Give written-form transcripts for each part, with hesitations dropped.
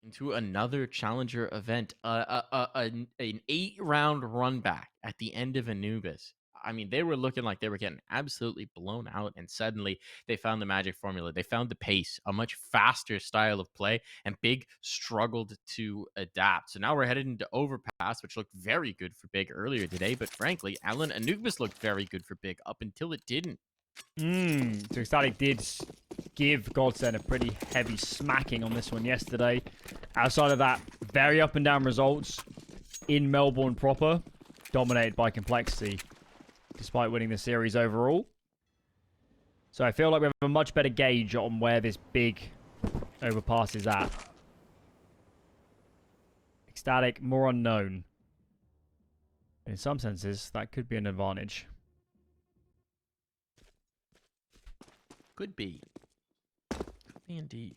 into another challenger event, an 8-round run back at the end of Anubis. I mean, they were looking like they were getting absolutely blown out, and suddenly they found the magic formula. They found the pace, a much faster style of play, and Big struggled to adapt. So now we're headed into Overpass, which looked very good for Big earlier today, but frankly, Alan, Anubis looked very good for Big up until it didn't. So ECSTATIC did give kraghen a pretty heavy smacking on this one yesterday. Outside of that, very up and down results in Melbourne proper, dominated by complexity, despite winning the series overall. So I feel like we have a much better gauge on where this big Overpass is at. ECSTATIC, more unknown. In some senses, that could be an advantage. Could be. Could be indeed.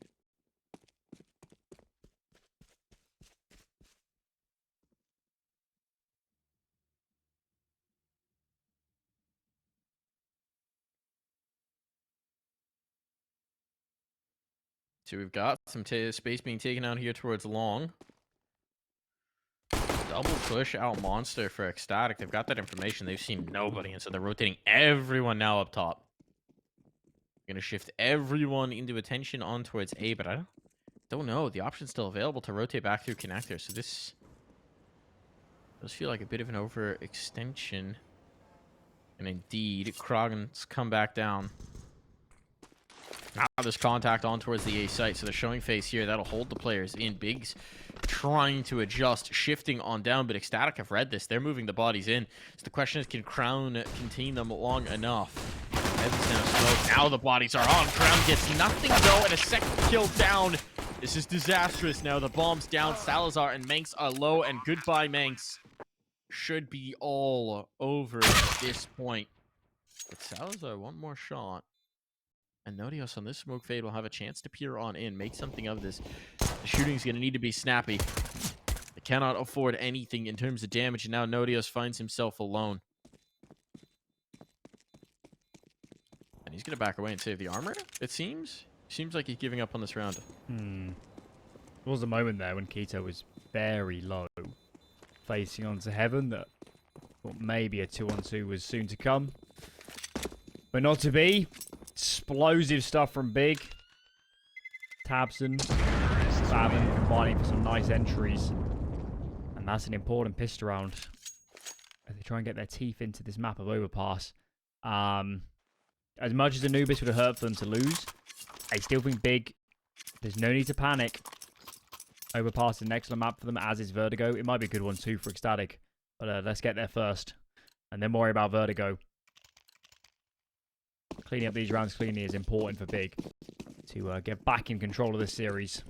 So we've got some space being taken out here towards long. Double push out monster for ECSTATIC. They've got that information. They've seen nobody, and so they're rotating everyone now up top. Gonna shift everyone into attention on towards A, but I don't know. The option's still available to rotate back through connector, so this does feel like a bit of an overextension. And indeed, kraghen's come back down. Now there's contact on towards the A site, so they're showing face here. That'll hold the players in. Big's trying to adjust, shifting on down, but ECSTATIC have read this. They're moving the bodies in. So the question is, can kraghen contain them long enough? Now the bodies are on. kraghen gets nothing though, and a second kill down. This is disastrous now. The bomb's down. Salazar and Manx are low, and goodbye, Manx. Should be all over at this point. But Salazar, one more shot. And Nodios on this smoke fade will have a chance to peer on in, make something of this. The shooting's going to need to be snappy. They cannot afford anything in terms of damage, and now Nodios finds himself alone. And he's going to back away and save the armor, it seems. Seems like he's giving up on this round. There was a moment there when Keto was very low, facing onto heaven, that thought maybe a 2-on-2 was soon to come. But not to be. Explosive stuff from Big. tabseN, kraghen combining for some nice entries. And that's an important pistol round as they try and get their teeth into this map of Overpass. As much as Anubis would have hurt for them to lose, I still think Big, there's no need to panic. Overpass is an excellent map for them, as is Vertigo. It might be a good one too for ECSTATIC. But let's get there first. And then worry about Vertigo. Cleaning up these rounds cleanly is important for Big to get back in control of this series.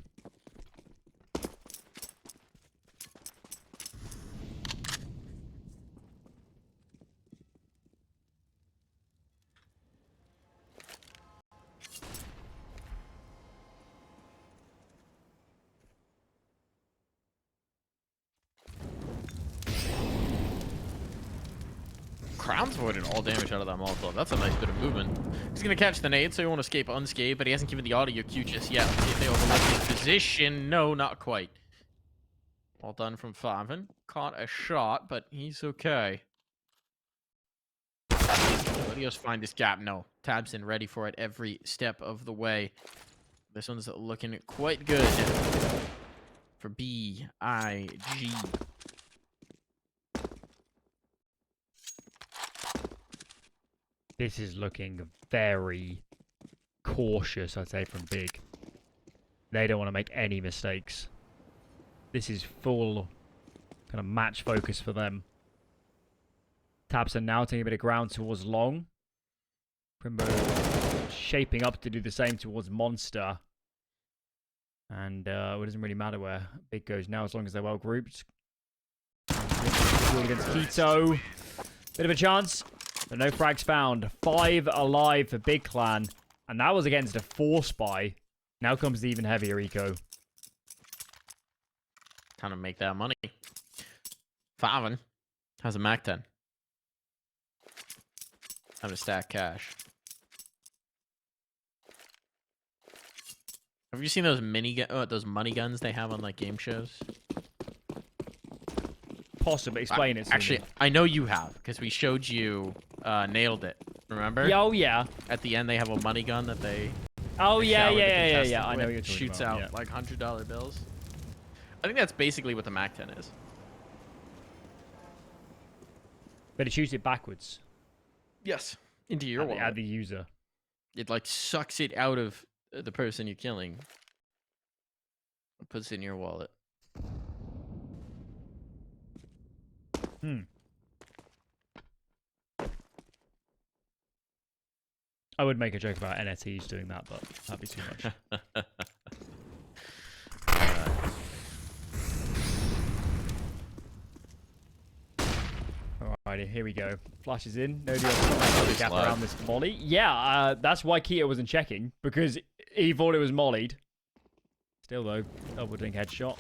kraghen's avoided all damage out of that Molotov. That's a nice bit of movement. He's going to catch the nade, so he won't escape unscathed, but he hasn't given the audio cue just yet. Let's see if they overlook his position. No, not quite. Well done from kraghen. Caught a shot, but he's okay. Nodios find this gap. No. tabseN ready for it every step of the way. This one's looking quite good for BIG. This is looking very cautious, I'd say, from Big. They don't want to make any mistakes. This is full kind of match focus for them. tabseN now taking a bit of ground towards long. Primbo shaping up to do the same towards Monster. And it doesn't really matter where Big goes now, as long as they're well grouped. Against Keto. Bit of a chance. But no frags found. 5 alive for Big Clan. And that was against a 4 spy. Now comes the even heavier eco. Time to make that money. kraghen has a Mac 10. Time to stack cash. Have you seen those those money guns they have on like game shows? Possibly. Explain it to Actually, me. I know you have because we showed you Nailed It. Remember? Yeah, oh, yeah. At the end, they have a money gun that they. Oh, they yeah, shower the yeah, yeah, contestant yeah. I know with. what you're talking Shoots about. out Yeah. like $100 bills. I think that's basically what the MAC-10 is. But it shoots it backwards. Yes. Into your wallet. At the user. It like sucks it out of the person you're killing. It puts it in your wallet. Hmm. I would make a joke about NFTs doing that, but that'd be too much. Alrighty, here we go. Flash is in. Nodios gap around this molly. Yeah, that's why Keto wasn't checking, because he thought it was mollied. Still though, double dink headshot.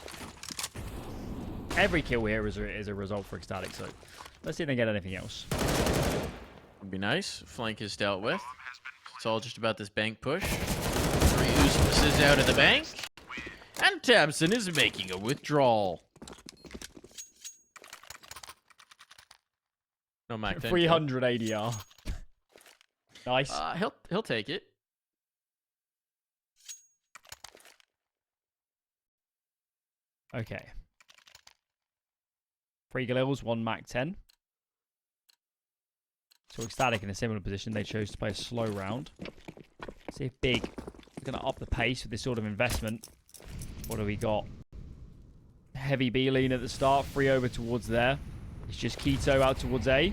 Every kill here is a result for ecstatic, so let's see if they get anything else. Would be nice. Flank is dealt with. It's all just about this bank push. 3 Uspas out of the bank. And tabseN is making a withdrawal. No Mac 10. 300 ADR. Nice. He'll take it. Okay. 3 Galils, 1 Mac 10. So ecstatic in a similar position. They chose to play a slow round. See if Big is going to up the pace with this sort of investment. What do we got? Heavy B lean at the start. 3 over towards there. It's just Keto out towards A.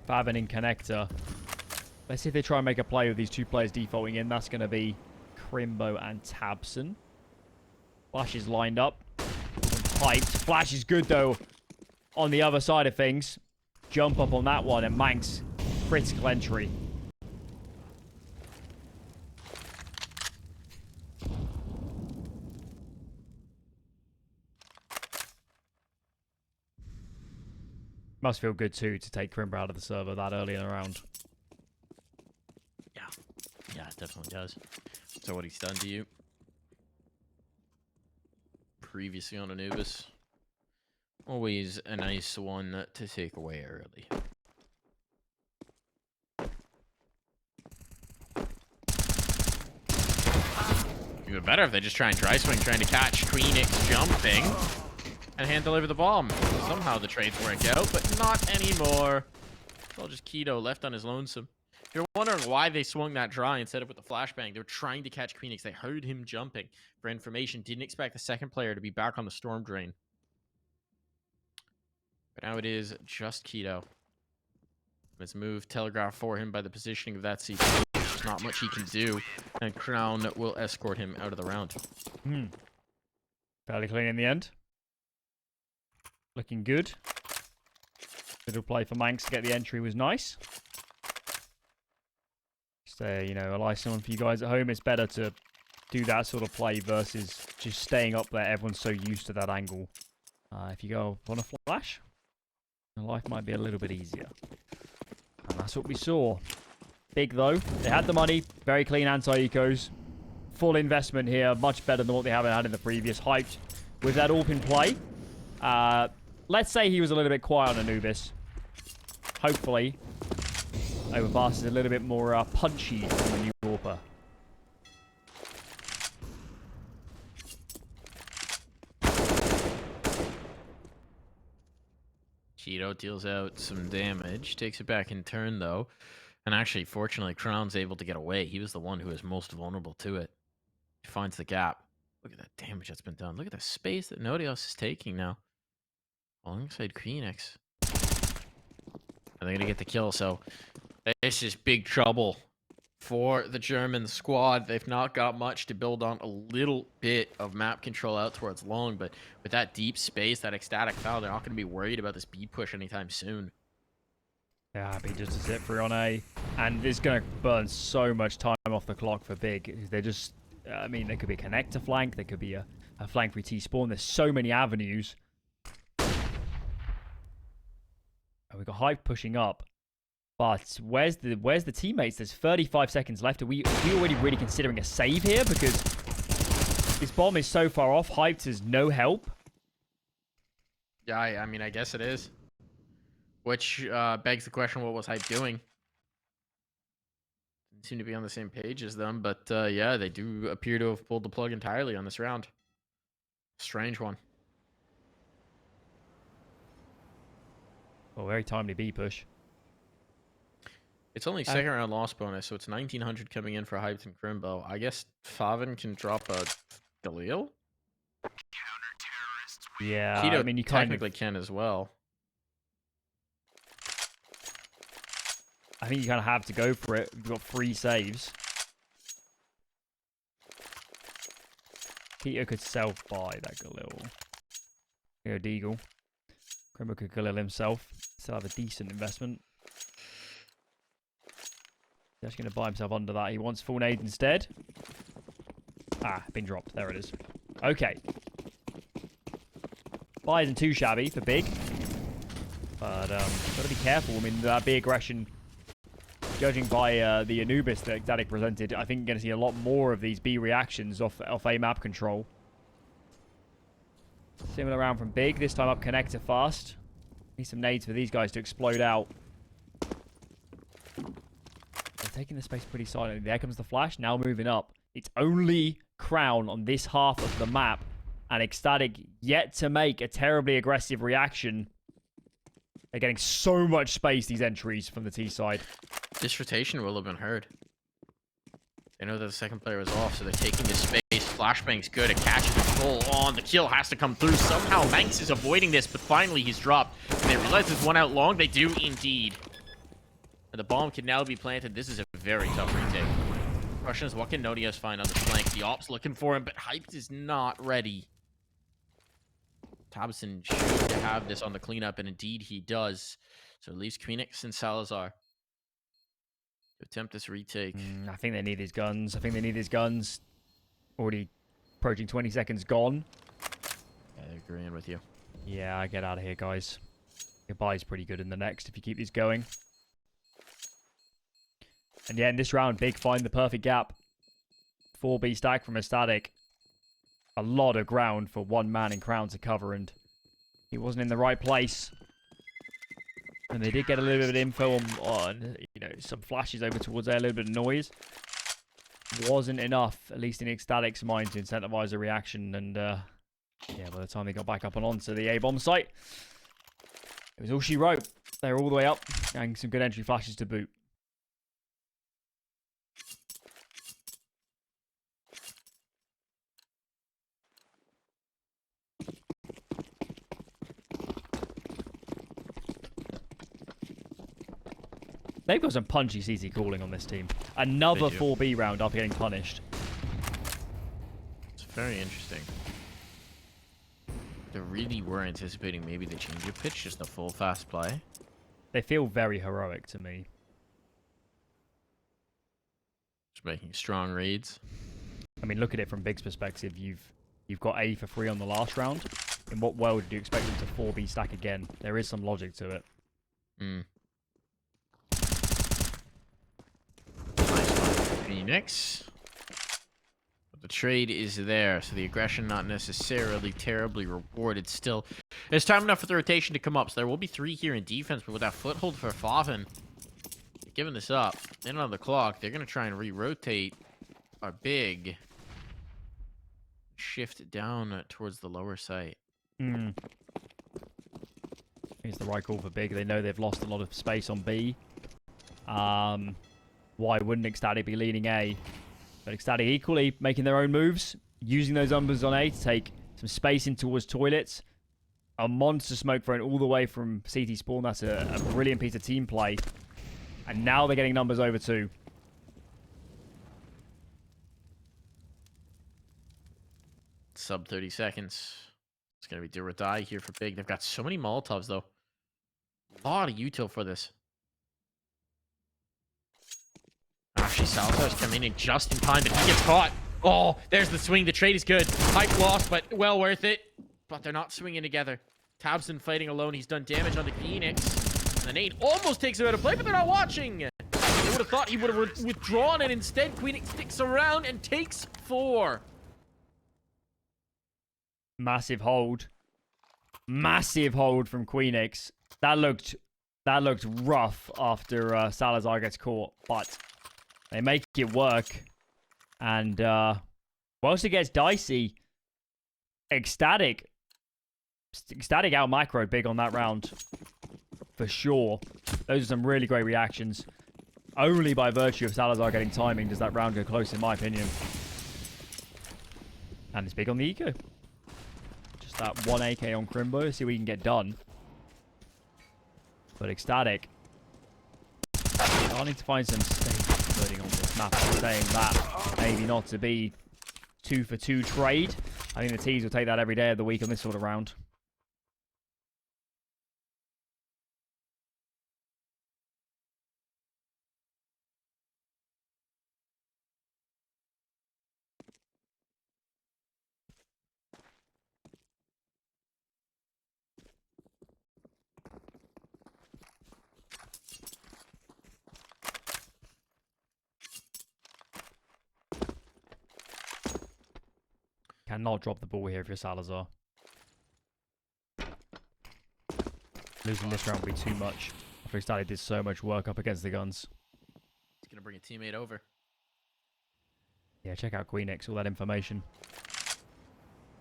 kraghen in connector. Let's see if they try and make a play with these 2 players defaulting in. That's going to be Crimbo and tabseN. Flash is lined up. Piped. Flash is good, though, on the other side of things. Jump up on that one, and Manx, critical entry. Must feel good, too, to take Crimbo out of the server that early in the round. Yeah, it definitely does. So what he's done to you previously on Anubis. Always a nice one to take away early. Even better if they just try and dry swing, trying to catch kraghen jumping and hand deliver the bomb. Somehow the trades work out, but not anymore. It's all just Keto left on his lonesome. If you're wondering why they swung that dry instead of with the flashbang, they were trying to catch kraghen. They heard him jumping for information. Didn't expect the second player to be back on the storm drain. But now it is just Keto. His move telegraphed for him by the positioning of that C4. There's not much he can do. And kraghen will escort him out of the round. Fairly clean in the end. Looking good. Little play for Manx to get the entry was nice. Just, you know, a nice one for you guys at home. It's better to do that sort of play versus just staying up there. Everyone's so used to that angle. If you go on a flash, life might be a little bit easier. And that's what we saw. Big, though. They had the money. Very clean anti-ecos. Full investment here. Much better than what they haven't had in the previous. Hyped with that AWP in play. Let's say he was a little bit quiet on Anubis. Hopefully, Overpass is a little bit more punchy than the new AWPer. Keto deals out some damage. Takes it back in turn, though. And actually, fortunately, kraghen's able to get away. He was the one who was most vulnerable to it. He finds the gap. Look at that damage that's been done. Look at the space that Nodios is taking now. Alongside kraghen. Are they going to get the kill? So this is big trouble for the German squad. They've not got much to build on. A little bit of map control out towards long, but with that deep space, that ecstatic foul, they're not going to be worried about this B push anytime soon. Yeah, happy just to sit through on A. And it's going to burn so much time off the clock for Big. They're just, I mean, there could be a connector flank. There could be a flank free T-spawn. There's so many avenues. And we've got Hype pushing up. But where's the teammates? There's 35 seconds left. Are we already really considering a save here? Because this bomb is so far off. Hyped has no help. Yeah, I mean, I guess it is. Which begs the question, what was Hype doing? Didn't seem to be on the same page as them, but yeah, they do appear to have pulled the plug entirely on this round. Strange one. Oh, very timely B push. It's only second round loss bonus, so it's 1900 coming in for Hyped and Crimbo. I guess kraghen can drop a Galil? Yeah, Keto I mean, you technically can as well. I think you kind of have to go for it. You've got 3 saves. Keto could self-buy that Galil. Go Deagle. Crimbo could Galil himself. Still have a decent investment. He's actually going to buy himself under that. He wants full nade instead. Ah, been dropped. There it is. Okay. Buy isn't too shabby for Big. But, gotta be careful. I mean, that B aggression, judging by the Anubis that ECSTATIC presented, I think you're going to see a lot more of these B reactions off A map control. Similar round from Big. This time up connector fast. Need some nades for these guys to explode out. They're taking the space pretty silently. There comes the flash. Now moving up. It's only Crown on this half of the map. And ECSTATIC yet to make a terribly aggressive reaction. They're getting so much space, these entries from the T side. This rotation will have been heard. They know that the second player is off, so they're taking this space. Flashbang's good at catching the full on. The kill has to come through. Somehow Manx is avoiding this, but finally he's dropped. And they realize there's one out long. They do indeed. And the bomb can now be planted. This is a very tough retake. Russians, what can Nodios find on the flank? The op's looking for him, but Hyped is not ready. tabseN should have this on the cleanup, and indeed he does. So it leaves Phoenix and Salazar to attempt this retake. I think they need these guns. Already approaching 20 seconds gone. I agree with you. Yeah, I get out of here, guys. Goodbye's pretty good in the next if you keep these going. And yeah, in this round, Big find the perfect gap. 4B stack from ECSTATIC. A lot of ground for one man in Crown to cover, and he wasn't in the right place. And they did get a little bit of info on you know, some flashes over towards there, a little bit of noise. Wasn't enough, at least in ECSTATIC's mind, to incentivize a reaction. And yeah, by the time they got back up and onto the A-bomb site, it was all she wrote. They were all the way up, and some good entry flashes to boot. They've got some punchy CT calling on this team. Another 4B round after getting punished. It's very interesting. They really were anticipating maybe the change of pitch, just a full fast play. They feel very heroic to me. Just making strong reads. I mean, look at it from Big's perspective. You've got A for free on the last round. In what world do you expect them to 4B stack again? There is some logic to it. Phoenix. But the trade is there, so the aggression not necessarily terribly rewarded still. There's time enough for the rotation to come up, so there will be 3 here in defense, but with that foothold for kraghen, giving this up, in on the clock, they're going to try and re-rotate our Big. Shift down towards the lower site. It's the right call for Big. They know they've lost a lot of space on B. Why wouldn't ECSTATIC be leading A? But ECSTATIC equally making their own moves, using those numbers on A to take some space in towards toilets. A monster smoke thrown all the way from CT spawn. That's a brilliant piece of team play. And now they're getting numbers over too. Sub 30 seconds. It's going to be do or die here for Big. They've got so many Molotovs, though. A lot of util for this. Actually, Salazar's coming in just in time, but he gets caught. Oh, there's the swing. The trade is good. Hype lost, but well worth it. But they're not swinging together. tabseN fighting alone. He's done damage on the Phoenix. The nade almost takes him out of play, but they're not watching. They would have thought he would have withdrawn, and instead Queenix sticks around and takes 4. Massive hold. Massive hold from Queenix. That looked rough after Salazar gets caught, but they make it work. And once it gets dicey, ECSTATIC out micro big on that round. For sure. Those are some really great reactions. Only by virtue of Salazar getting timing does that round go close, in my opinion. And it's big on the eco. Just that 1 AK on Crimbo. See what he can get done. But ECSTATIC starting to find some safe footing on this map. I'm saying that maybe not to be 2 for 2 trade. I think the T's will take that every day of the week on this sort of round. Cannot drop the ball here if you're Salazar. Losing this round would be too much. After ECSTATIC did so much work up against the guns. He's going to bring a teammate over. Yeah, check out Queenix, all that information.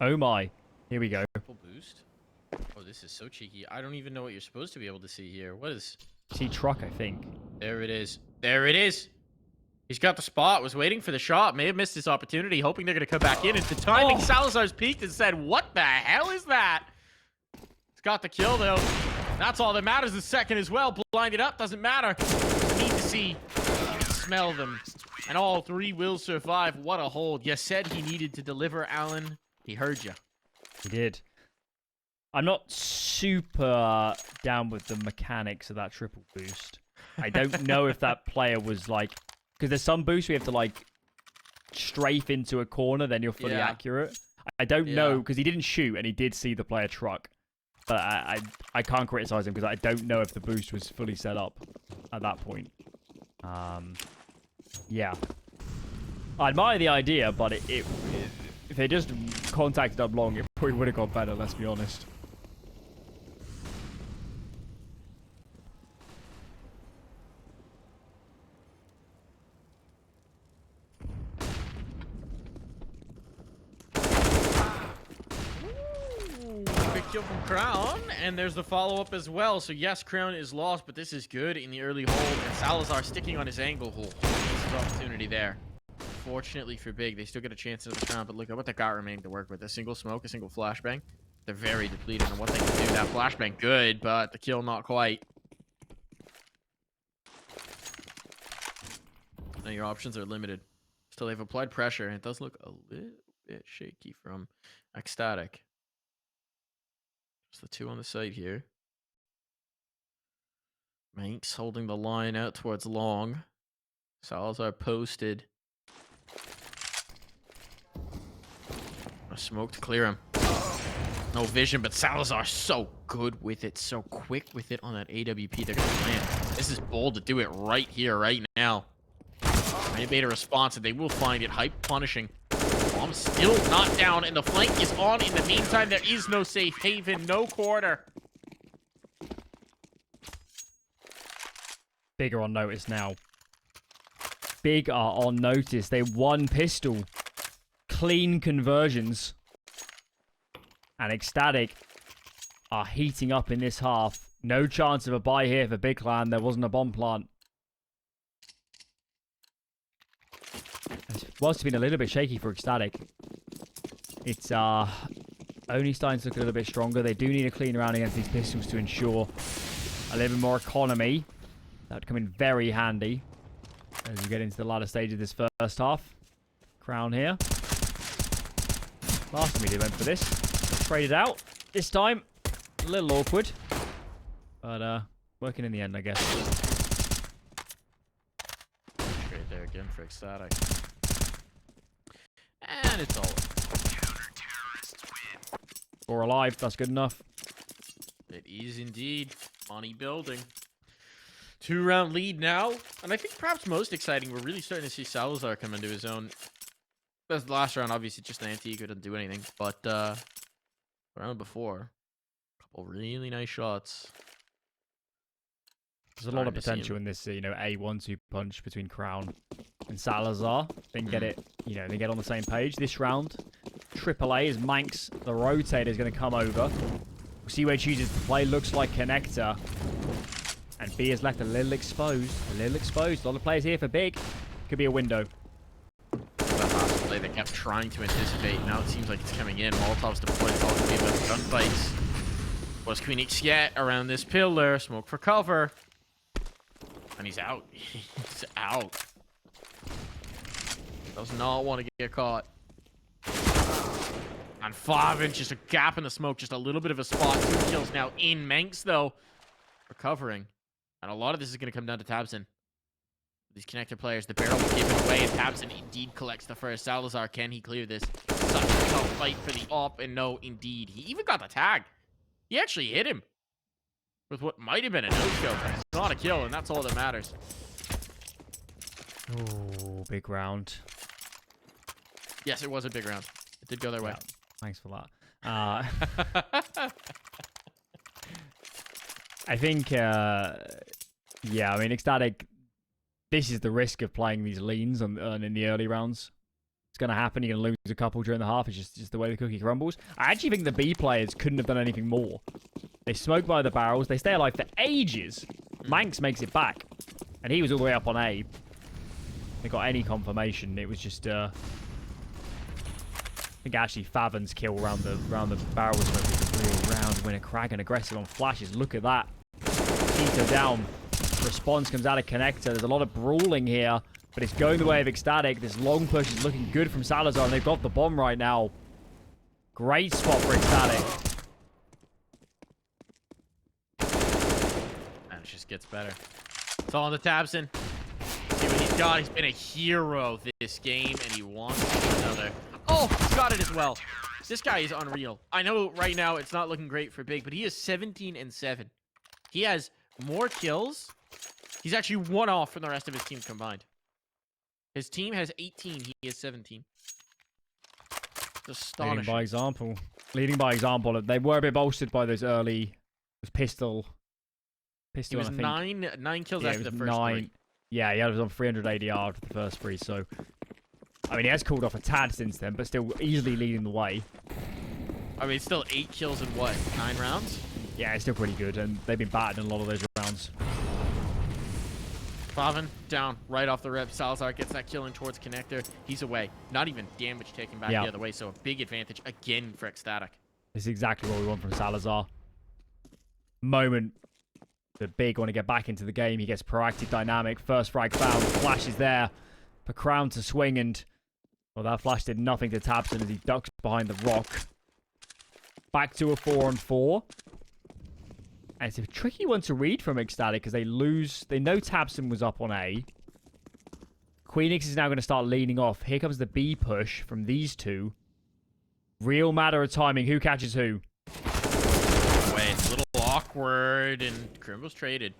Oh my. Here we go. Full boost. Oh, this is so cheeky. I don't even know what you're supposed to be able to see here. What is... See truck, I think. There it is. There it is. He's got the spot. Was waiting for the shot. May have missed his opportunity. Hoping they're going to come back in. And the timing, Salazar's peeked and said, what the hell is that? He's got the kill, though. That's all that matters. The second as well. Blinded up. Doesn't matter. Need to see. You can smell them. And all 3 will survive. What a hold. You said he needed to deliver, Alan. He heard you. He did. I'm not super down with the mechanics of that triple boost. I don't know if that player was like... Because there's some boosts we have to like strafe into a corner, then you're fully accurate. I don't know, because he didn't shoot and he did see the player truck. But I can't criticize him because I don't know if the boost was fully set up at that point. Yeah. I admire the idea, but if they just contacted up long, it probably would have got better, let's be honest. Kill from kraghen, and there's the follow-up as well. So yes, kraghen is lost, but this is good in the early hold, and Salazar sticking on his angle hole. This is opportunity there. Fortunately for Big, they still get a chance at the round, but look at what they got remaining to work with. A single smoke, a single flashbang. They're very depleted on what they can do. That flashbang, good, but the kill not quite. Now your options are limited. Still, they've applied pressure, and it does look a little bit shaky from ECSTATIC. Just the 2 on the side here. Manx holding the line out towards long. Salazar posted. A smoke to clear him. No vision, but Salazar so good with it. So quick with it on that AWP. They're going to land. This is bold to do it right here, right now. They made a response, and they will find it. Hype punishing. Bomb still not down, and the flank is on. In the meantime, there is no safe haven, no quarter. Big are on notice now. Big are on notice. They won pistol. Clean conversions. And ECSTATIC are heating up in this half. No chance of a buy here for Big Clan. There wasn't a bomb plant. Whilst it's been a little bit shaky for ECSTATIC, it's only starting to look a little bit stronger. They do need a clean round against these pistols to ensure a little bit more economy. That would come in very handy as we get into the latter stage of this first half. Crown here. Last time we went for this. Traded out. This time, a little awkward. But working in the end, I guess. Straight there again for ECSTATIC. And it's all. 4 alive, that's good enough. It is indeed. Money building. 2-round lead now. And I think perhaps most exciting, we're really starting to see Salazar come into his own. That's the last round, obviously, just an anti, couldn't do anything. But round before, a couple really nice shots. There's a lot of potential in this, A 1-2 punch between kraghen and Salazar. They can get it, they get on the same page. This round, AAA is Manx. The rotator is going to come over. We'll see where he chooses to play. Looks like Connector. And B is left a little exposed. A lot of players here for Big. Could be a window. That last play they kept trying to anticipate. Now it seems like it's coming in. Molotov's deployed. It's all going to be about gunfights. What's Queenix get around this pillar? Smoke for cover. And he's out. He's out. Does not want to get caught. And 5-inch, just a gap in the smoke, just a little bit of a spot. 2 kills now in Manx, though. Recovering. And a lot of this is going to come down to tabseN. These connector players, the barrel was given away, and tabseN indeed collects the first. Salazar, can he clear this? Such a tough fight for the op, and no, indeed. He even got the tag. He actually hit him with what might have been a no-scope. It's not a kill, and that's all that matters. Oh, big round. Yes, it was a big round. It did go their way. Yeah, thanks for that. I think, yeah, I mean, ECSTATIC, this is the risk of playing these leans in the early rounds. It's going to happen. You're going to lose a couple during the half. It's just the way the cookie crumbles. I actually think the B players couldn't have done anything more. They smoke by the barrels. They stay alive for ages. Manx makes it back. And he was all the way up on A. They got any confirmation. It was just, I think actually kraghen's kill around the barrel was a real round winner. kraghen aggressive on flashes. Look at that. Keto down. Response comes out of connector. There's a lot of brawling here, but it's going the way of ECSTATIC. This long push is looking good from Salazar, and they've got the bomb right now. Great spot for ECSTATIC. And it just gets better. It's all on the tabseN. See what he's got. He's been a hero this game, and he wants another. Oh, he's got it as well. This guy is unreal. I know right now it's not looking great for Big, but he is 17-7. He has more kills. He's actually one off from the rest of his team combined. His team has 18. He has 17. It's astonishing. Leading by example. Leading by example. They were a bit bolstered by those early pistol. He was I think. nine kills after the first 3. Yeah, he was on 300 ADR after the first 3, so... I mean, he has called off a tad since then, but still easily leading the way. I mean, still 8 kills in what, 9 rounds? Yeah, it's still pretty good, and they've been battered in a lot of those rounds. kraghen down right off the rip. Salazar gets that kill in towards connector. He's away. Not even damage taken back the other way, so a big advantage again for ECSTATIC. This is exactly what we want from Salazar. Moment the Big want to get back into the game. He gets proactive dynamic. First frag found. Flash is there for kraghen to swing, and well, that flash did nothing to tabseN as he ducks behind the rock. Back to a 4-on-4. And it's a tricky one to read from ECSTATIC because they lose. They know tabseN was up on A. Queenix is now going to start leaning off. Here comes the B push from these two. Real matter of timing. Who catches who? Wait, it's a little awkward, and Crimbo's traded.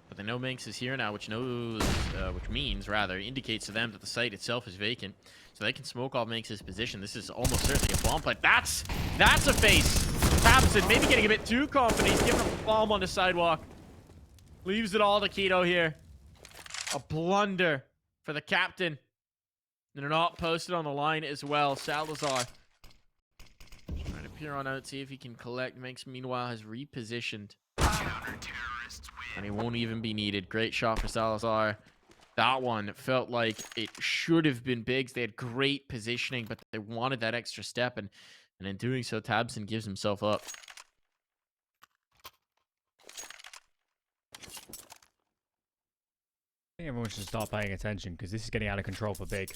But they know Manx is here now, which means indicates to them that the site itself is vacant. So they can smoke off Manx's position. This is almost certainly a bomb play. That's a face. tabseN maybe getting a bit too confident. He's giving him a bomb on the sidewalk. Leaves it all to Keto here. A blunder for the captain. And they're not posted on the line as well. Salazar trying to peer on out, see if he can collect. Manx, meanwhile, has repositioned. And he won't even be needed. Great shot for Salazar. That one felt like it should have been Biggs. They had great positioning, but they wanted that extra step. And in doing so, tabseN gives himself up. I think everyone should start paying attention because this is getting out of control for Big.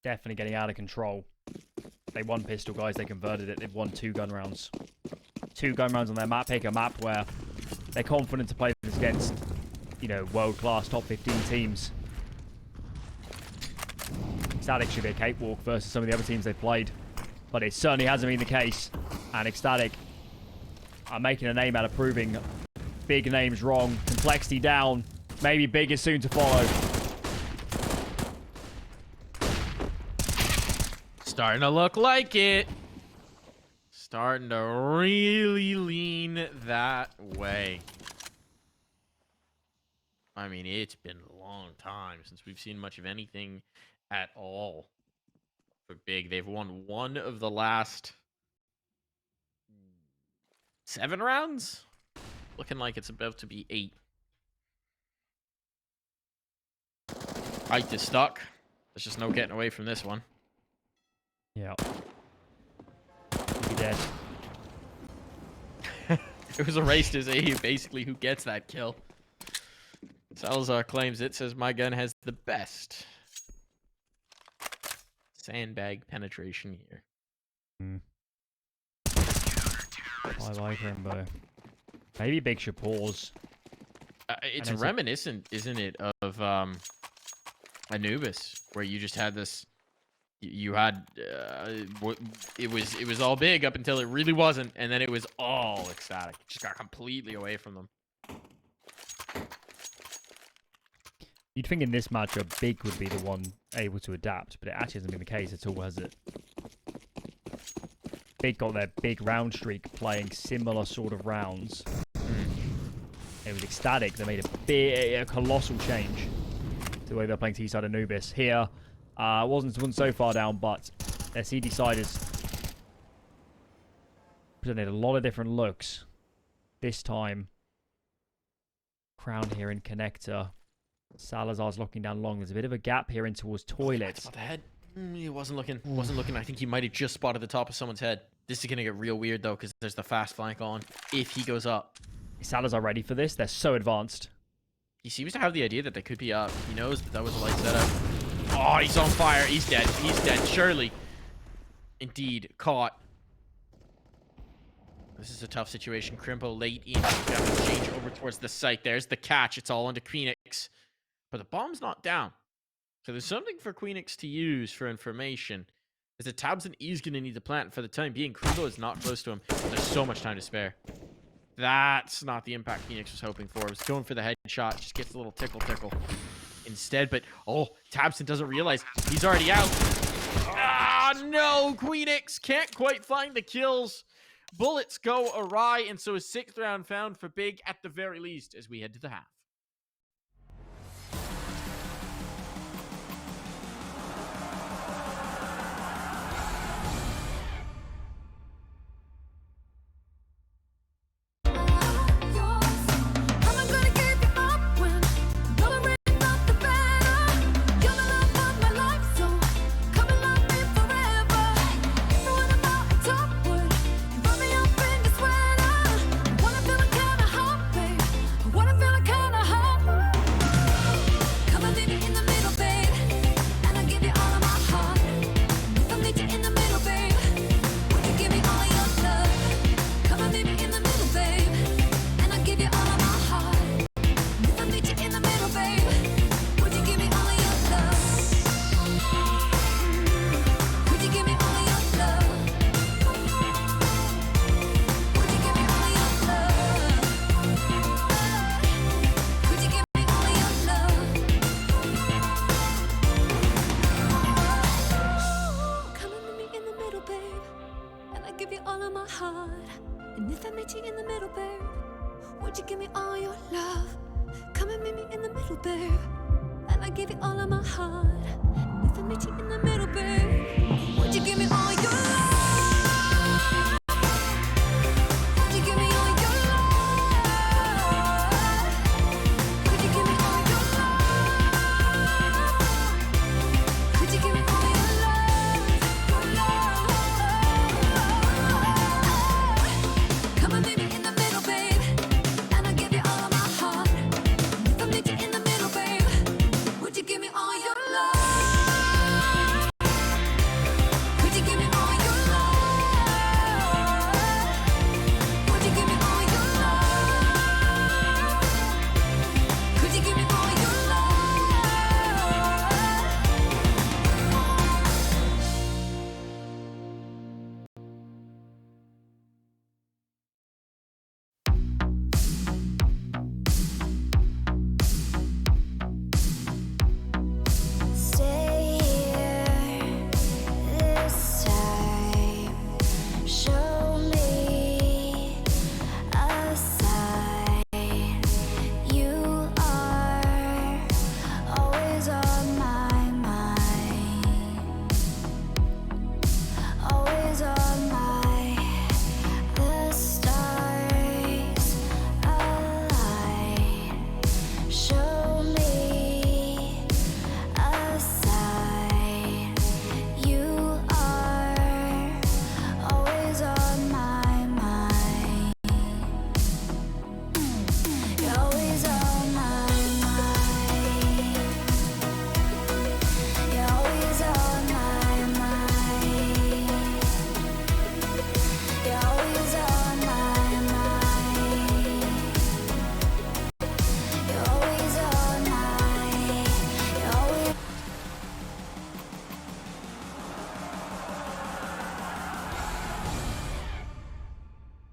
Definitely getting out of control. They won pistol, guys. They converted it. They've won 2 gun rounds. 2 gun rounds on their map. Pick a map where they're confident to play this against, world-class top 15 teams. ECSTATIC should be a cakewalk versus some of the other teams they've played. But it certainly hasn't been the case. And ECSTATIC are making a name out of proving big names wrong. Complexity down. Maybe big is soon to follow. Starting to look like it. Starting to really lean that way. I mean, it's been a long time since we've seen much of anything at all for big. They've won one of the last 7 rounds. Looking like it's about to be 8. Height is stuck. There's just no getting away from this one. Yeah. Be dead. It was a race to see basically who gets that kill. Salazar claims it, says my gun has the best sandbag penetration here. I like Rainbow. Maybe Big should pause. It's reminiscent, isn't it, of Anubis, where you just had this. You had it was all big up until it really wasn't, and then it was all ecstatic. It just got completely away from them. You'd think in this matchup, Big would be the one able to adapt, but it actually hasn't been the case at all, has it? Big got their big round streak playing similar sort of rounds. It was ecstatic. They made a colossal change to the way they're playing T-side Anubis. Here, wasn't so far down, but their CD siders presented a lot of different looks. This time, Crown here in connector. Salazar's looking down long. There's a bit of a gap here in towards toilets. Spot the head. He wasn't looking. Wasn't looking. I think he might have just spotted the top of someone's head. This is gonna get real weird though, because there's the fast flank on. If he goes up, Is Salazar ready for this? They're so advanced. he seems to have the idea that they could be up. He knows that was a light setup. Oh, he's on fire. He's dead. He's dead. Surely, indeed, caught. This is a tough situation. Crimpo late in. Got to change over towards the site. There's the catch. It's all onto Queenix. But the bomb's not down. So there's something for Queenix to use for information. As the tabseN is going to need to plant for the time being. Crimpo is not close to him. There's so much time to spare. That's not the impact Queenix was hoping for. It was going for the headshot. Just gets a little tickle instead. But, oh, tabseN doesn't realize he's already out. Ah, no. Queenix can't quite find the kills. Bullets go awry. And so a 6th round found for Big at the very least as we head to the half. Could you give me all your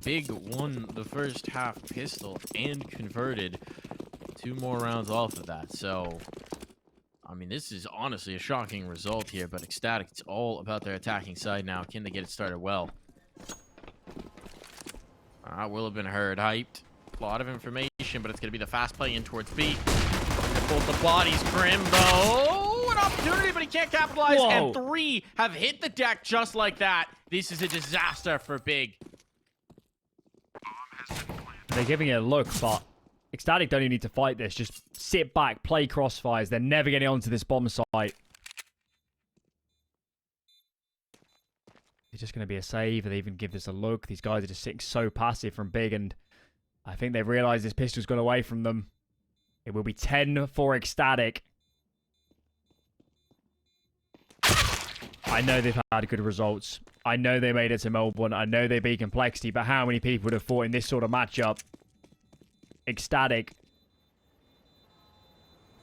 Big won the first half pistol and converted 2 more rounds off of that. So, I mean, this is honestly a shocking result here, but ECSTATIC, it's all about their attacking side now. Can they get it started well? Will have been heard, hyped. A lot of information, but it's going to be the fast play in towards B. Both the bodies, Crimbo. An opportunity, but he can't capitalize. Whoa. And 3 have hit the deck just like that. This is a disaster for Big. They're giving it a look, but ECSTATIC don't even need to fight this. Just sit back, play crossfires. They're never getting onto this bomb site. It's just going to be a save. They even give this a look. These guys are just sitting so passive from Big, and I think they've realized this pistol's gone away from them. It will be 10 for ECSTATIC. I know they've had good results. I know they made it to Melbourne. I know they beat Complexity, but how many people would have fought in this sort of matchup? ECSTATIC,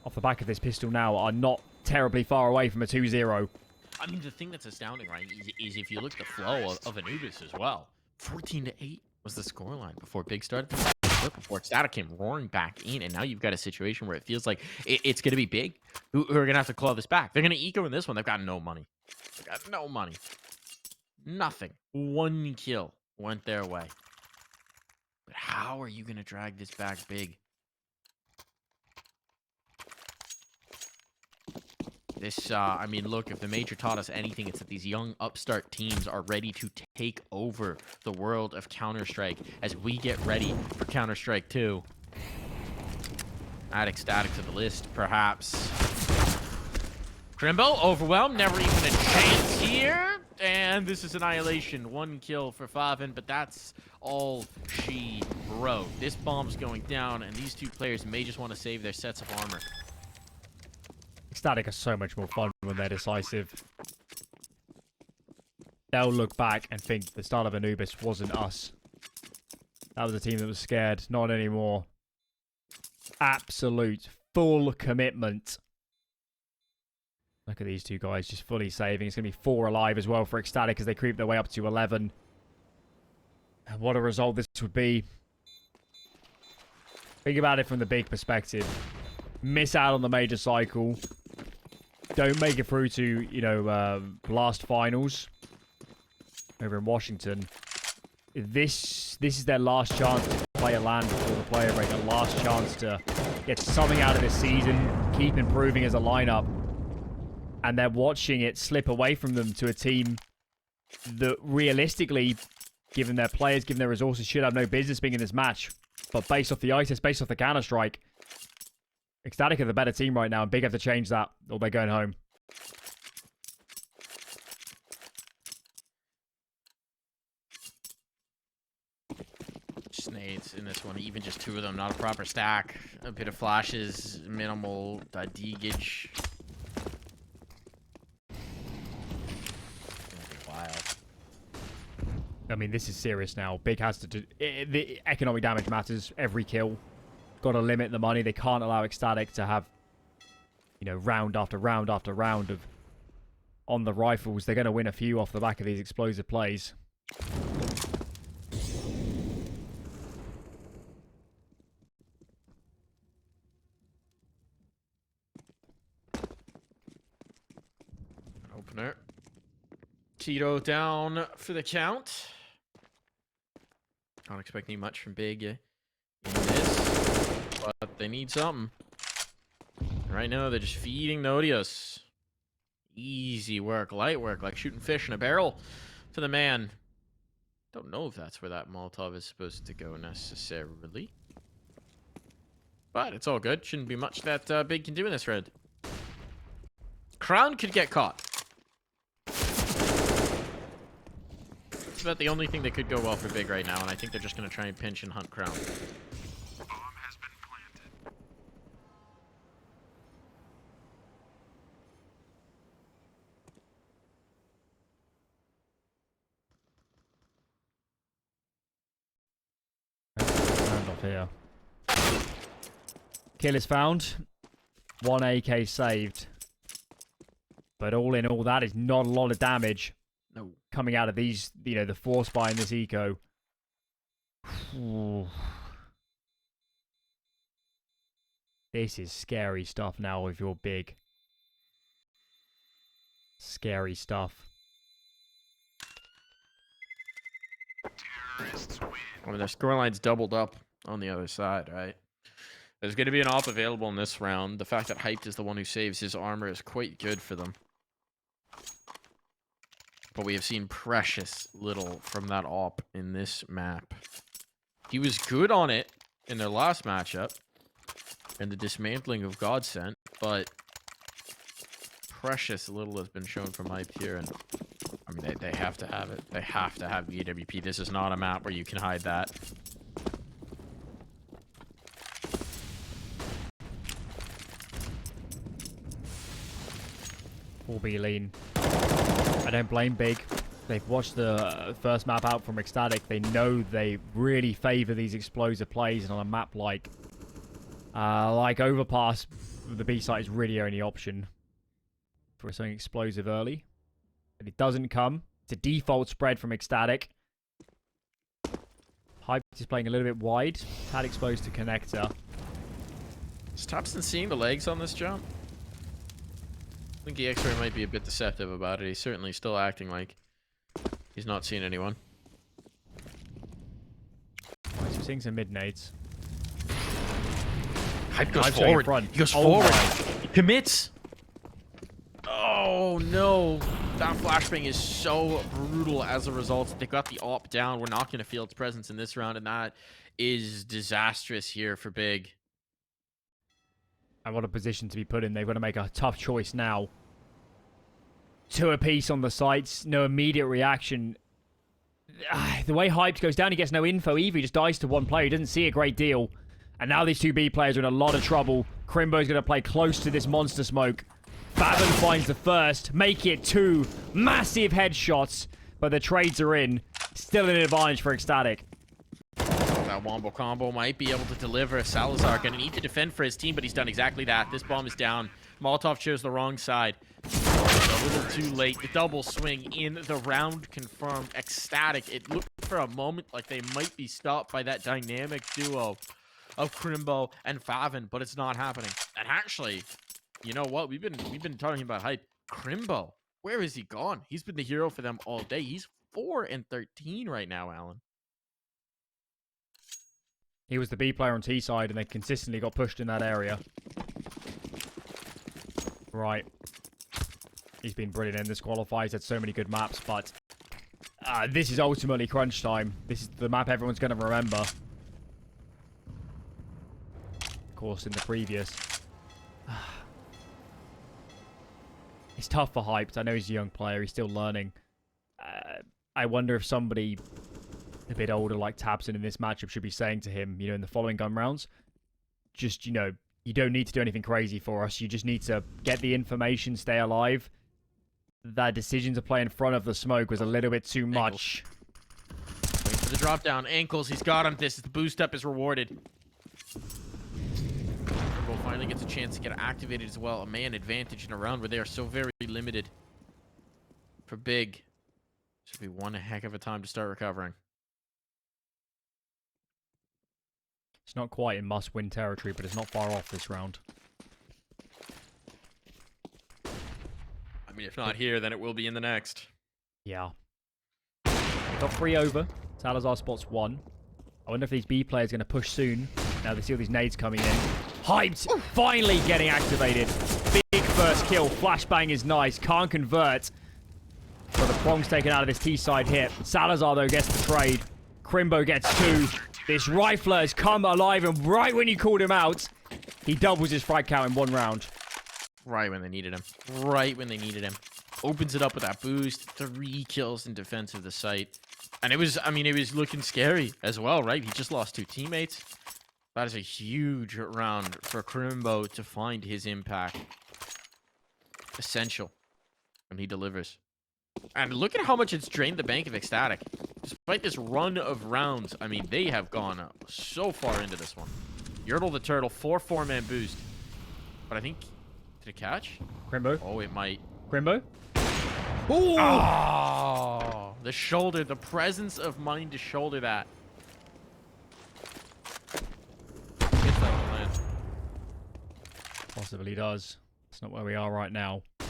off the back of this pistol now, are not terribly far away from a 2-0. I mean, the thing that's astounding, right, is if you look at the flow of Anubis as well. 14-8 was the scoreline before Big started. Before ECSTATIC came roaring back in, and now you've got a situation where it feels like it's going to be Big who are going to have to claw this back. They're going to eco in this one. They've got no money. They've got no money. Nothing. 1 kill went their way. But how are you going to drag this back Big? This, I mean, look, if the Major taught us anything, it's that these young upstart teams are ready to take over the world of Counter-Strike as we get ready for Counter-Strike 2. Add ECSTATIC to the list, perhaps. Crimbo, overwhelmed, never even a chance here. And this is Annihilation. 1 kill for kraghen, but that's all she wrote. This bomb's going down, and these 2 players may just want to save their sets of armor. ECSTATIC are so much more fun when they're decisive. They'll look back and think the start of Anubis wasn't us. That was a team that was scared. Not anymore. Absolute full commitment. Look at these 2 guys just fully saving. It's going to be 4 alive as well for ECSTATIC as they creep their way up to 11. And what a result this would be. Think about it from the Big perspective. Miss out on the major cycle. Don't make it through to, you know, last finals over in Washington. This is their last chance to play a land before the player break. Their last chance to get something out of this season. Keep improving as a lineup. And they're watching it slip away from them to a team that realistically, given their players, given their resources, should have no business being in this match. But based off the ISIS, based off the Counter-Strike, ECSTATIC are the better team right now, and Big have to change that, or they're going home. Just nades in this one, even just 2 of them, not a proper stack. A bit of flashes, minimal degage. Wild. I mean, this is serious now. Big has to do... the economic damage matters. Every kill. Got to limit the money. They can't allow ECSTATIC to have, you know, round after round after round of on the rifles. They're going to win a few off the back of these explosive plays. Opener. Tito down for the count. Not expecting much from Big in this, but they need something. Right now, they're just feeding Nodios. Easy work, light work, like shooting fish in a barrel to the man. Don't know if that's where that Molotov is supposed to go necessarily. But it's all good. Shouldn't be much that Big can do in this round. kraghen could get caught. It's about the only thing that could go well for Big right now, and I think they're just going to try and pinch and hunt kraghen. Here. Kill is found. 1 AK saved. But all in all, that is not a lot of damage. No. Coming out of these, you know, the force buy in this eco. Ooh. This is scary stuff now if you're big. Scary stuff. I mean, their scoreline's doubled up on the other side, right? There's going to be an op available in this round. The fact that Hyped is the one who saves his armor is quite good for them. But we have seen precious little from that op in this map. He was good on it in their last matchup. And the dismantling of tabseN, but precious little has been shown from Hyped here. And I mean, they have to have it. They have to have the AWP. This is not a map where you can hide that. Full B lean. I don't blame Big. They've watched the first map out from ECSTATIC. They know they really favor these explosive plays, and on a map like Overpass, the B site is really the only option for something explosive early. But it doesn't come. It's a default spread from ECSTATIC. Hype is playing a little bit wide. Had exposed to connector. Is tabseN seeing the legs on this jump? I think the X-ray might be a bit deceptive about it. He's certainly still acting like he's not seeing anyone. Right, so we're seeing some mid nades. Hype goes forward. He goes forward. He commits. Oh no. That flashbang is so brutal as a result. They got the op down. We're not going to feel its presence in this round, and that is disastrous here for Big. And what a position to be put in. They've got to make a tough choice now. 2 apiece on the sites. No immediate reaction. The way Hyped goes down, he gets no info either. He just dies to one player. He doesn't see a great deal. And now these 2 B players are in a lot of trouble. Crimbo's going to play close to this monster smoke. faveN finds the first. Make it 2 massive headshots. But the trades are in. Still an advantage for ECSTATIC. That wombo combo might be able to deliver. Salazar going to need to defend for his team, but he's done exactly that. This bomb is down. Molotov chose the wrong side. A little too late. The double swing in the round confirmed. ECSTATIC. It looked for a moment like they might be stopped by that dynamic duo of Crimbo and faveN, but it's not happening. And actually, you know what? We've been talking about Hype. Crimbo, where is he gone? He's been the hero for them all day. He's 4-13 right now, Alan. He was the B player on T side, and they consistently got pushed in that area. Right. He's been brilliant in this qualifier. He's had so many good maps, but this is ultimately crunch time. This is the map everyone's going to remember. Of course, in the previous. It's tough for Hyped. I know he's a young player. He's still learning. I wonder if somebody a bit older like tabseN in this matchup should be saying to him, you know, in the following gun rounds, just, you know, you don't need to do anything crazy for us. You just need to get the information, stay alive. That decision to play in front of the smoke was a little bit too much. Wait for the drop down. Ankles, he's got him. The boost up is rewarded. Turbo finally gets a chance to get activated as well. A man advantage in a round where they are so very limited. For Big, should be one heck of a time to start recovering. It's not quite in must-win territory, but it's not far off this round. I mean, if not here, then it will be in the next. Yeah. Got 3 over. Salazar spots 1. I wonder if these B players are going to push soon. Now they see all these nades coming in. Hyped! Finally getting activated. Big first kill. Flashbang is nice. Can't convert. So the prong's taken out of this T-side hit. Salazar, though, gets the trade. Crimbo gets 2. This rifler has come alive, and right when you called him out, he doubles his frag count in 1 round. Right when they needed him. Right when they needed him. Opens it up with that boost. 3 kills in defense of the site. And it was, I mean, it was looking scary as well, right? He just lost 2 teammates. That is a huge round for Crimbo to find his impact. Essential. And he delivers. And look at how much it's drained the bank of ECSTATIC. Despite this run of rounds, I mean, they have gone so far into this one. Yertle the Turtle, 4-4-man boost. But I think, did it catch? Crimbo. Oh, it might. Crimbo. Ooh! Oh, the shoulder, the presence of mind to shoulder that. possibly does. It's not where we are right now. Of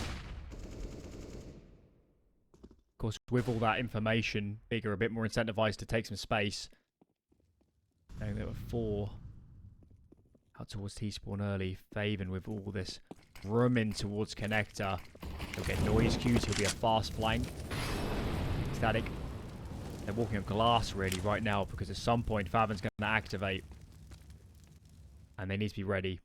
course, with all that information, Big are a bit more incentivized to take some space. I think there were 4 out towards T-spawn early. Faven with all this room in towards connector. He'll get noise cues. He'll be a fast flank. Static. They're walking on glass really right now because at some point Faven's going to activate. And they need to be ready.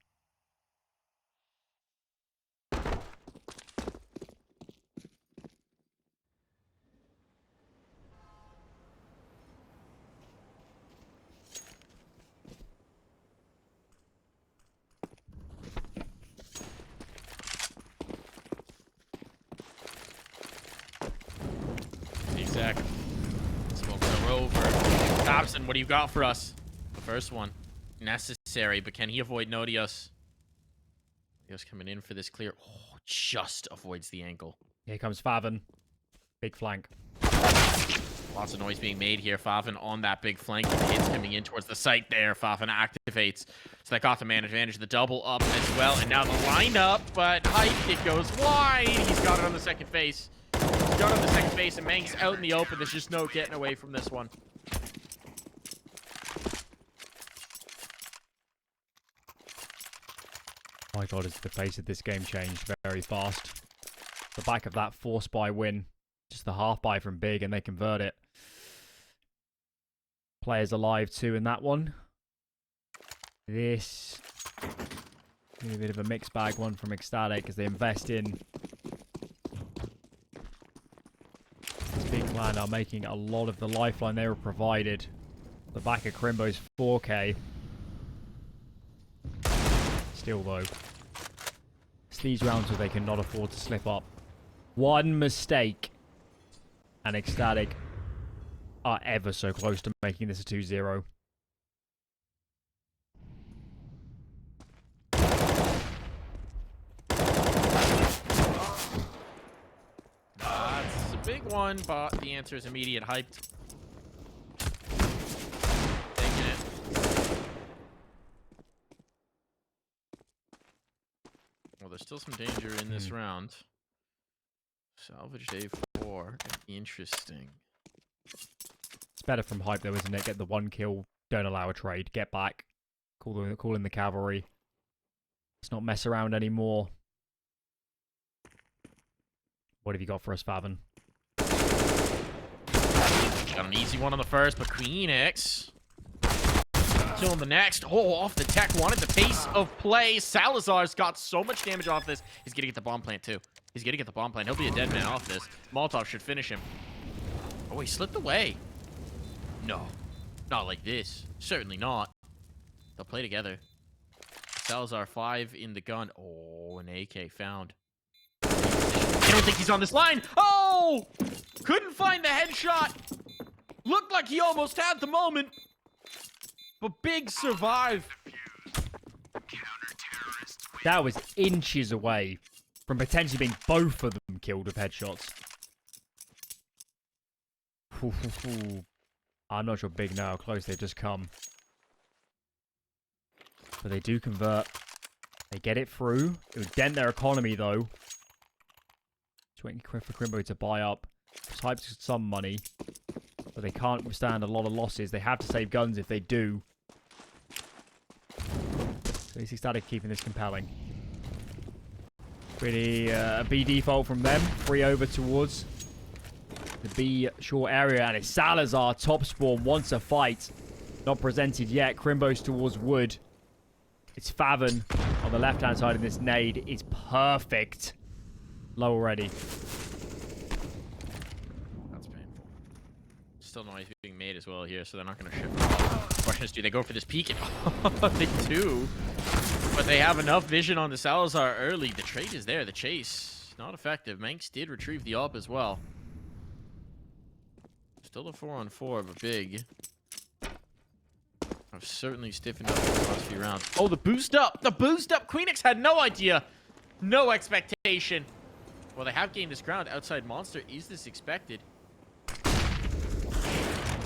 Exactly. Smokes are over. tabseN, what do you got for us? The first one. Necessary, but can he avoid Nodios? Nodios coming in for this clear. Oh, just avoids the angle. Here comes Faven. Big flank. Lots of noise being made here. Faven on that big flank. The hits coming in towards the site there. Faven activates. So that got the man advantage. The double up as well. And now the lineup, but Hype, it goes wide. He's got it on the second face. He's got it on the second face, and Mank's out in the open. There's just no getting away from this one. Oh my god, has the pace of this game changed very fast. The back of that force buy win. Just the half buy from Big, and they convert it. Players alive too in that one. This maybe a bit of a mixed bag one from ECSTATIC as they invest in this big clan are making a lot of the lifeline they were provided. The back of Crimbo's 4K. Still though, it's these rounds where they cannot afford to slip up. One mistake and ECSTATIC are ever so close to making this a 2-0. That's a big one, but the answer is immediate. Hyped. Taking it. Well, there's still some danger in this round. Salvage A4. Interesting. It's better from Hype though, isn't it? Get the 1 kill, don't allow a trade, get back. Call in the cavalry. Let's not mess around anymore. What have you got for us, Faven? Got an easy one on the first, but Queenix killing the next. Oh, off the tech one at the pace of play. Salazar's got so much damage off this. He's gonna get the bomb plant too. He's gonna get the bomb plant. He'll be a dead man off this. Molotov should finish him. Oh, he slipped away. No, not like this. Certainly not. They'll play together. Salazar 5 in the gun. Oh, an AK found. I don't think he's on this line. Oh! Couldn't find the headshot. Looked like he almost had the moment. But Big survived. That was inches away from potentially being both of them killed with headshots. I'm not sure Big know how close they've just come. But they do convert. They get it through. It would dent their economy though. Just waiting for Crimbo to buy up. Types some money. But they can't withstand a lot of losses. They have to save guns if they do. So ECSTATIC keeping this compelling. Pretty B default from them. 3 over towards the B short area. And it's Salazar. Top spawn wants a fight. Not presented yet. Crimbo's towards wood. It's Faven on the left-hand side of this nade. It's perfect. Low already. That's painful. Still noise being made as well here, so they're not going to shift. Question is, do they go for this peek? They do. But they have enough vision on the Salazar early. The trade is there. The chase, not effective. Manx did retrieve the op as well. Still a 4-on-4, but Big. I've certainly stiffened up in the last few rounds. Oh, the boost up! The boost up! Queenix had no idea. No expectation. Well, they have gained this ground. Outside Monster. Is this expected?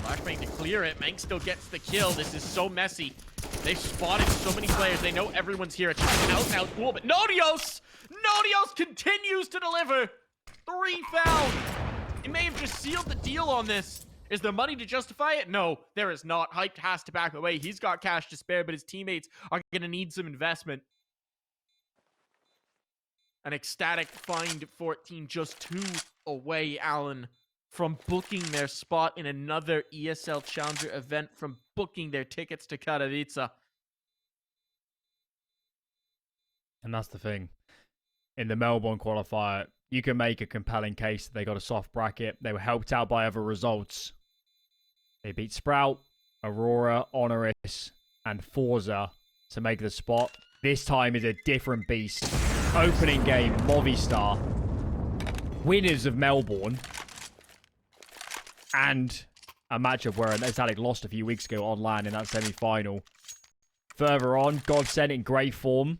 Flashbang to clear it. Manx still gets the kill. This is so messy. They've spotted so many players. They know everyone's here. It's just an out-and-out duel, but Nodios! Nodios continues to deliver. 3 found. It may have just sealed the deal on this. Is there money to justify it? No, there is not. Hyped has to back away. He's got cash to spare, but his teammates are going to need some investment. An ecstatic find 14, just 2 away, Allen, from booking their spot in another ESL Challenger event, from booking their tickets to Katowice. And that's the thing. In the Melbourne qualifier, you can make a compelling case that they got a soft bracket. They were helped out by other results. They beat Sprout, Aurora, Honoris, and Forza to make the spot. This time is a different beast. Opening game, Movistar. Winners of Melbourne. And a matchup where ECSTATIC lost a few weeks ago on LAN in that semi-final. Further on, tabseN in great form.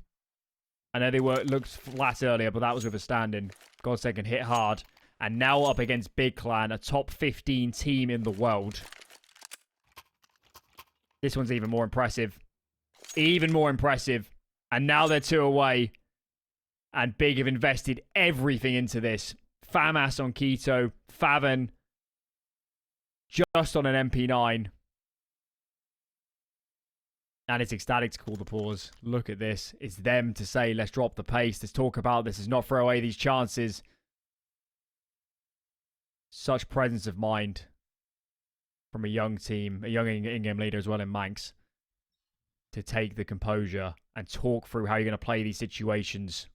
I know they looked flat earlier, but that was with a stand-in. tabseN can hit hard. And now up against Big Clan, a top 15 team in the world. This one's even more impressive. Even more impressive. And now they're 2 away. And Big have invested everything into this. FAMAS on Keto. kraghen just on an MP9. And it's ECSTATIC to call the pause. Look at this. It's them to say, let's drop the pace. Let's talk about this. Let's not throw away these chances. Such presence of mind from a young team, a young in-game leader as well in Manx, to take the composure and talk through how you're going to play these situations.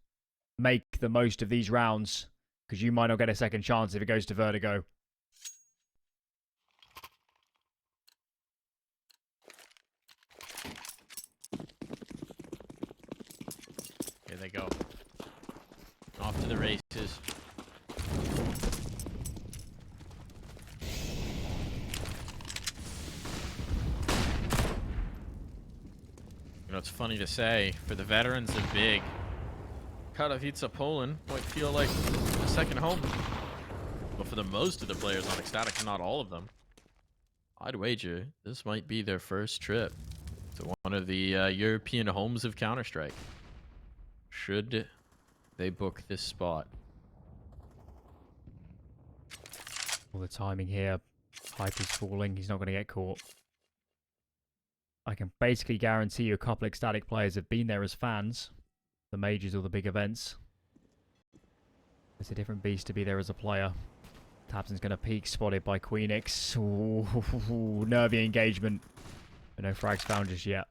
Make the most of these rounds, because you might not get a second chance if it goes to Vertigo. Here they go. Off to the races. You know, it's funny to say, for the veterans of Big, Katowice, Poland might feel like a second home. But for the most of the players on ECSTATIC, not all of them, I'd wager this might be their first trip to one of the European homes of Counter-Strike. Should they book this spot? All the timing here. Hype is falling. He's not going to get caught. I can basically guarantee you a couple of ECSTATIC players have been there as fans. The majors or the big events. It's a different beast to be there as a player. tabseN's going to peek, spotted by Queenix. Ooh, nervy engagement. But no frags found just yet.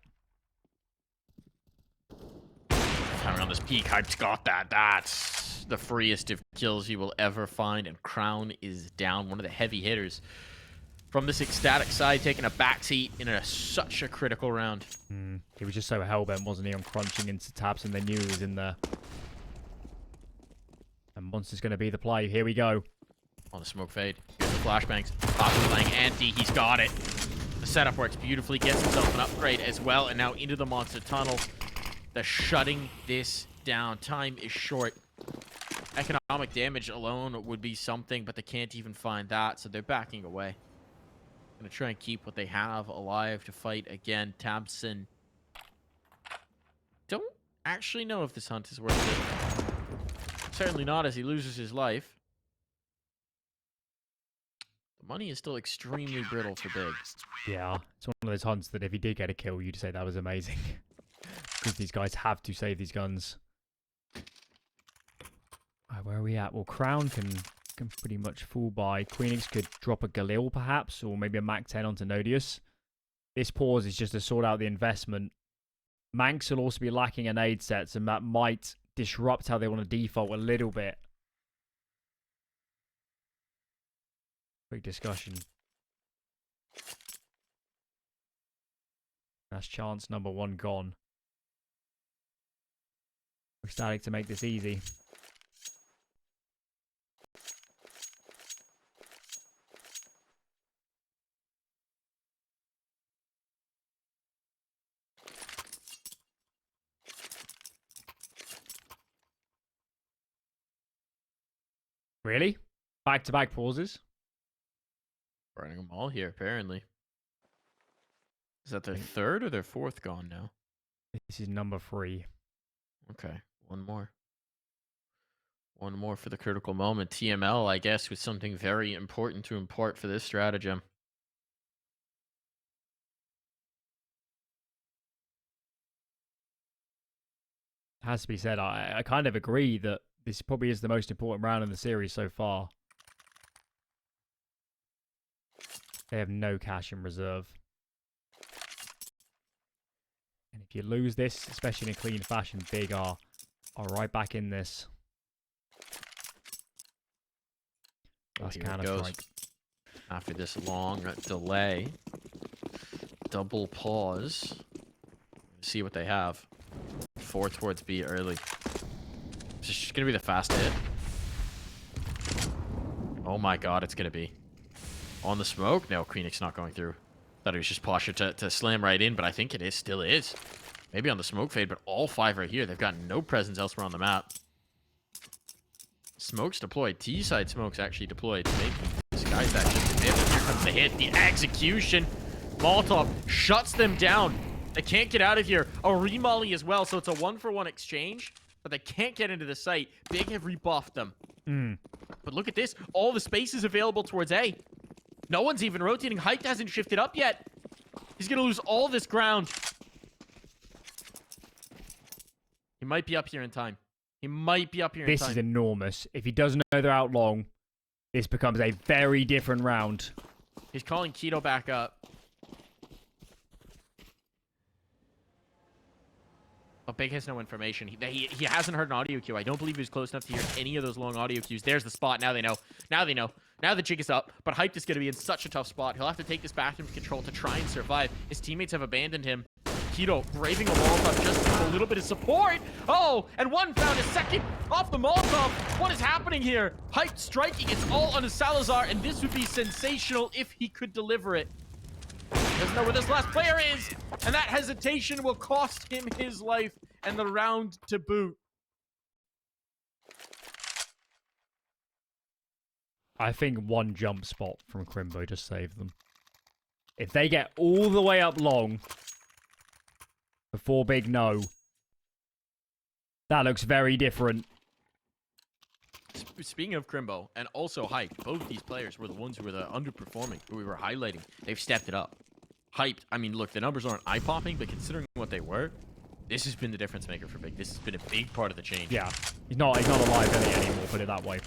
Time around this peak, Hype's got that. That's the freest of kills you will ever find. And kraghen is down. One of the heavy hitters from this ECSTATIC side, taking a backseat in such a critical round. He was just so hellbent, wasn't he, on crunching into tabseN. They knew he was in there. And Monster's going to be the play. Here we go. On the smoke fade. Here's the flashbangs. Fox playing anti. He's got it. The setup works beautifully. Gets himself an upgrade as well. And now into the monster tunnel. They're shutting this down. Time is short. Economic damage alone would be something, but they can't even find that. So they're backing away. Gonna try and keep what they have alive to fight again. tabseN. Don't actually know if this hunt is worth it. Certainly not as he loses his life. The money is still extremely brittle for Big. Yeah, it's one of those hunts that if he did get a kill, you'd say that was amazing. Because these guys have to save these guns. Right, where are we at? Well, kraghen can pretty much fall by. Queenix could drop a Galil perhaps, or maybe a Mac 10 onto Nodios. This pause is just to sort out the investment. Manx will also be lacking an aid sets, and that might disrupt how they want to default a little bit. Quick discussion. That's chance number 1 gone. We're starting to make this easy. Really? Back-to-back pauses? Burning them all here, apparently. Is that their third or their fourth gone now? This is number 3. Okay, one more. One more for the critical moment. TML, I guess, with something very important to impart for this stratagem. Has to be said, I kind of agree that this probably is the most important round in the series so far. They have no cash in reserve. And if you lose this, especially in a clean fashion, Big are right back in this. That's Here it Counter goes. Strike. After this long delay, double pause. See what they have. 4 towards B early. Is this just gonna be the fast hit? Oh my god, it's gonna be. On the smoke? No, Kraghen's not going through. Thought it was just posture to slam right in, but I think it is, still is. Maybe on the smoke fade, but all 5 are here. They've got no presence elsewhere on the map. Smoke's deployed. T-side smoke's actually deployed to make this guy's that just a bit. Here comes the hit, the execution. Molotov shuts them down. They can't get out of here. A remolly as well, so it's a 1-for-1 exchange, but they can't get into the site. Big have rebuffed them. But look at this. All the space is available towards A. No one's even rotating. Hype hasn't shifted up yet. He's going to lose all this ground. He might be up here in time. He might be up here in time. This is enormous. If he doesn't know they're out long, this becomes a very different round. He's calling Keto back up. But Big has no information. He hasn't heard an audio cue. I don't believe he was close enough to hear any of those long audio cues. There's the spot. Now they know. Now they know. Now the jig is up. But Hype is going to be in such a tough spot. He'll have to take this back into control to try and survive. His teammates have abandoned him. Keto braving a Molotov just for a little bit of support. Oh, and one found a second off the Molotov. What is happening here? Hype striking. It's all on Salazar, and this would be sensational if he could deliver it. Doesn't know where this last player is, and that hesitation will cost him his life and the round to boot. I think one jump spot from Crimbo just saved them. If they get all the way up long before Big know, that looks very different. Speaking of Crimbo and also Hype, both these players were the ones who were the underperforming, who we were highlighting. They've stepped it up. Hyped, I mean, look, the numbers aren't eye-popping, but considering what they were, this has been the difference maker for Big. This has been a big part of the change. Yeah, he's not a liability anymore, put it that way.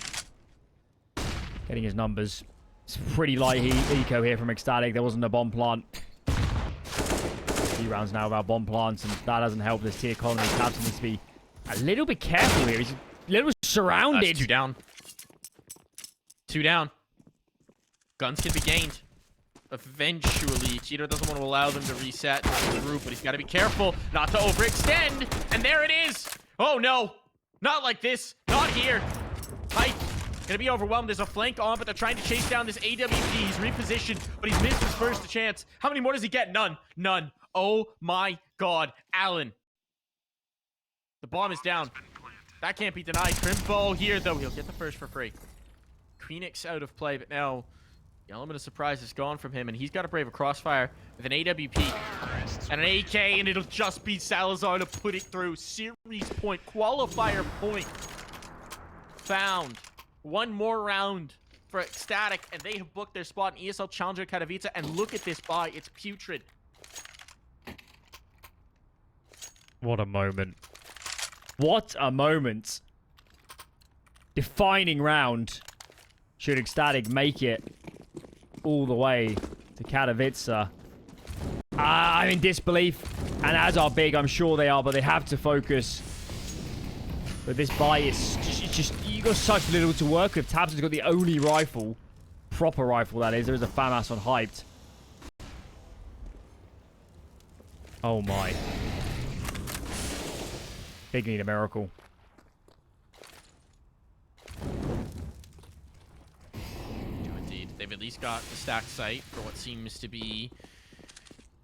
Getting his numbers. It's pretty light eco here from ECSTATIC. There wasn't a bomb plant. Few rounds now about bomb plants, and that doesn't help this tier colony. tabseN needs to be a little bit careful here. He's a little surrounded. That's 2 down. 2 down. Guns can be gained. Eventually, Cheeto doesn't want to allow them to reset the group, but he's got to be careful not to overextend. And there it is. Oh, no. Not like this. Not here. Hype. Gonna be overwhelmed. There's a flank on, but they're trying to chase down this AWP. He's repositioned, but he's missed his first chance. How many more does he get? None. None. Oh, my God. Allen. The bomb is down. That can't be denied. Crimbo here, though. He'll get the first for free. Kraghen out of play, but now the element of surprise is gone from him, and he's got to brave a crossfire with an AWP and an AK, and it'll just be Salazar to put it through. Series point, qualifier point found. One more round for ECSTATIC, and they have booked their spot in ESL Challenger Katowice, and look at this buy. It's putrid. What a moment. What a moment. Defining round. Should ECSTATIC make it all the way to Katowice? I'm in disbelief. And as are Big, I'm sure they are, but they have to focus. But this buy is just you got such little to work with. tabseN's got the only rifle, proper rifle that is. There is a FAMAS on Hyped. Oh my. Big need a miracle. Indeed. They've at least got the stacked site for what seems to be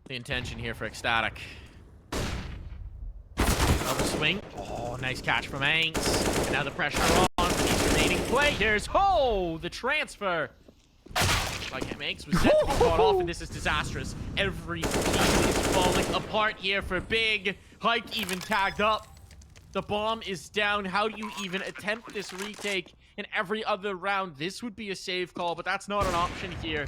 the intention here for ECSTATIC. Double swing. Oh, nice catch from Anks. And now the pressure on for these remaining players. Oh, the transfer. like MX was set to be caught off, and this is disastrous. Every piece is falling apart here for Big. Hike even tagged up. The bomb is down. How do you even attempt this retake in every other round? This would be a save call, but that's not an option here.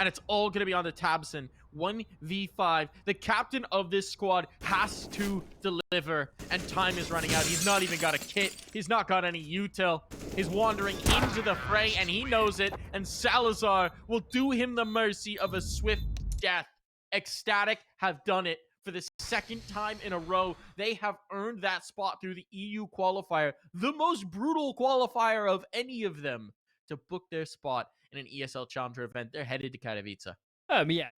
And it's all going to be on the tabseN. 1v5. The captain of this squad has to deliver, and time is running out. He's not even got a kit. He's not got any util. He's wandering into the fray, and he knows it. And Salazar will do him the mercy of a swift death. ECSTATIC have done it. For the second time in a row, they have earned that spot through the EU qualifier, the most brutal qualifier of any of them, to book their spot in an ESL Challenger event. They're headed to Katowice. Yeah.